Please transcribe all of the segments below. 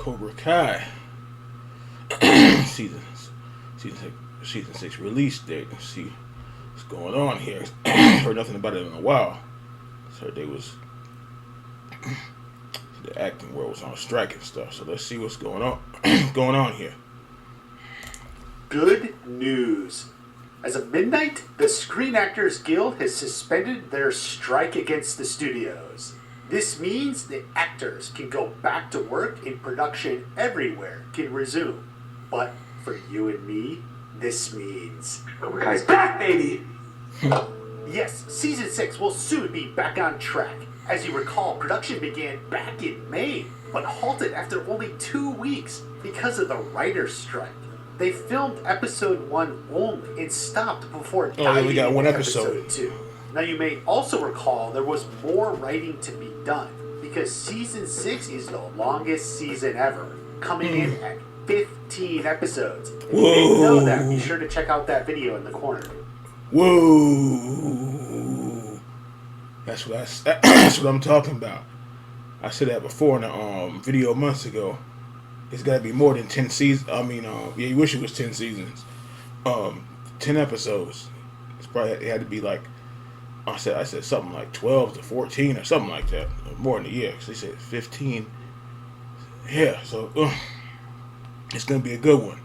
Cobra Kai season season 6 release date. Let's see what's going on here. Heard nothing about it in a while. So they was the acting world was on strike and stuff. So let's see what's going on going on here. Good news. As of midnight, the Screen Actors Guild has suspended their strike against the studios. This means the actors can go back to work and production everywhere can resume. But for you and me, this means Cobra Kai's back, baby! Yes, Season 6 will soon be back on track. As you recall, production began back in May, but halted after only 2 weeks because of the writer's strike. They filmed episode 1 only and stopped before diving we got into one episode 2. Now you may also recall there was more writing to be done because Season 6 is the longest season ever, coming in at 15 episodes. If you didn't know that, be sure to check out that video in the corner. Whoa! That's what I'm talking about. I said that before in a video months ago. It's got to be more than 10 seasons. I mean, you wish it was 10 seasons. 10 episodes. It had to be like, I said something like 12 to 14 or something like that. More than a year. Because they said 15. Yeah, so it's going to be a good one.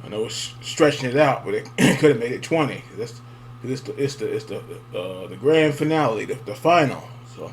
I know it's stretching it out, but it could have made it 20. It's the grand finale, the final. So.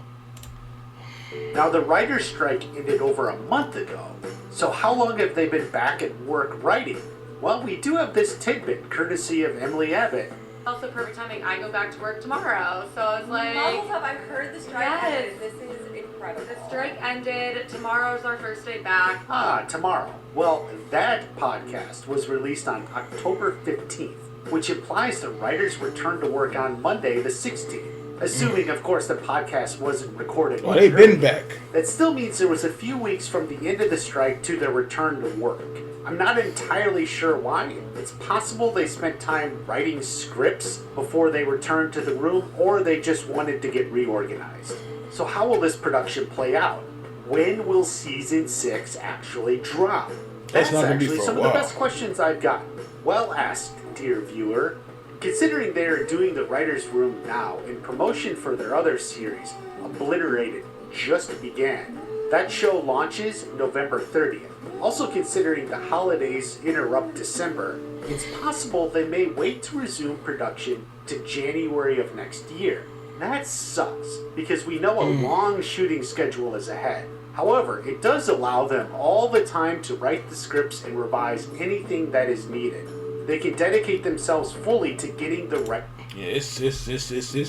Now the writer's strike ended over a month ago. So how long have they been back at work writing? Well, we do have this tidbit, courtesy of Emily Abbott. Also perfect timing. I go back to work tomorrow, so it's like. Mazel tov, I heard the strike ended. This is incredible. The strike ended. Tomorrow's our first day back. Tomorrow. Well, that podcast was released on October 15th, which implies the writers returned to work on Monday the 16th. Assuming, of course, the podcast wasn't recorded. Well, they've been back. That still means there was a few weeks from the end of the strike to their return to work. I'm not entirely sure why. It's possible they spent time writing scripts before they returned to the room, or they just wanted to get reorganized. So how will this production play out? When will Season 6 actually drop? That's not going to be actually for a some while. of the best questions I've gotten. Well asked, dear viewer. Considering they are doing the writer's room now in promotion for their other series, Obliterated just began. That show launches November 30th. Also considering the holidays interrupt December, it's possible they may wait to resume production to January of next year. That sucks, because we know a long shooting schedule is ahead. However, it does allow them all the time to write the scripts and revise anything that is needed. They can dedicate themselves fully to getting the right. Yeah, it's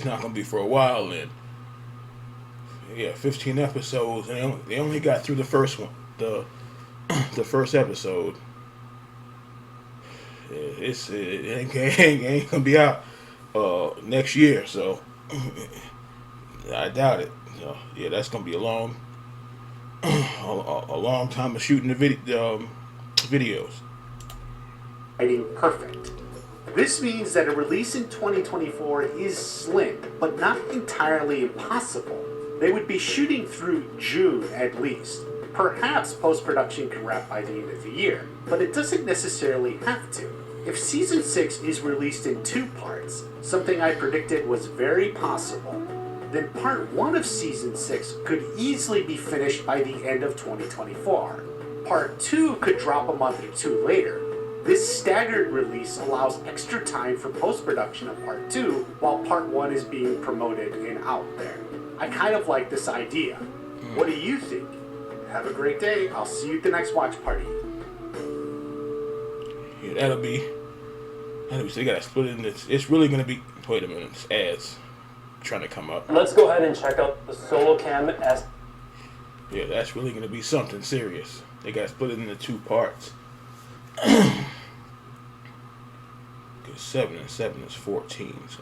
not gonna be for a while then. Yeah, 15 episodes, and they only got through the first one, the first episode. It ain't gonna be out next year, so I doubt it. So, yeah, that's gonna be a long time of shooting the videos. Writing perfect. This means that a release in 2024 is slim, but not entirely impossible. They would be shooting through June at least. Perhaps post-production can wrap by the end of the year, but it doesn't necessarily have to. If Season 6 is released in 2 parts, something I predicted was very possible, then Part 1 of Season 6 could easily be finished by the end of 2024. Part 2 could drop a month or 2 later. This staggered release allows extra time for post-production of Part 2 while Part 1 is being promoted and out there. I kind of like this idea. What do you think? Have a great day. I'll see you at the next watch party. Yeah, that'll be. So they gotta split it in this. It's really gonna be. Wait a minute, it's ads trying to come up. Let's go ahead and check out the solo cam as. Yeah, that's really gonna be something serious. They gotta split it into 2 parts. 7 and 7 is 14. So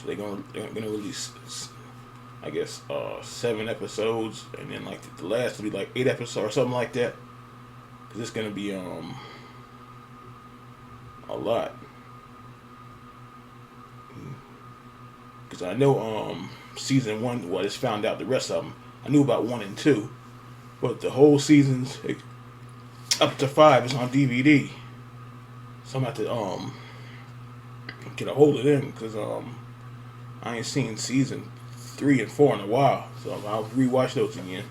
they're gonna release, I guess, 7 episodes, and then like the last will be like 8 episodes or something like that. Cause it's gonna be a lot. Cause I know season 1. Well, I just found out the rest of them. I knew about 1 and 2. But the whole season's up to 5 is on DVD. So I'm gonna have to get a hold of them because I ain't seen season 3 and 4 in a while. So I'll rewatch those again.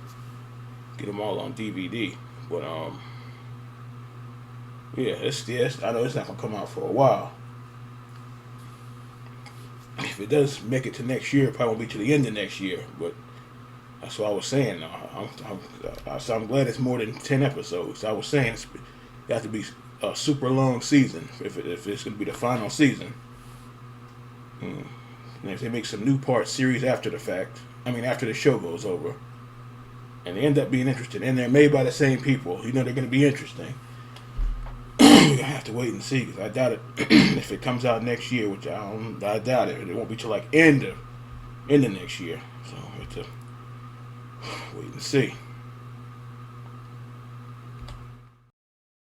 Get them all on DVD. But yeah, it's I know it's not gonna come out for a while. If it does make it to next year, it probably won't be to the end of next year. But that's what I was saying. I'm glad it's more than 10 episodes. I was saying it has to be a super long season if it's going to be the final season. And if they make some new part series after the fact, after the show goes over, and they end up being interesting, and they're made by the same people, they're going to be interesting. We're going to have to wait and see, because I doubt it. If it comes out next year, which I doubt it. It won't be till like end of next year. So we have to wait and see.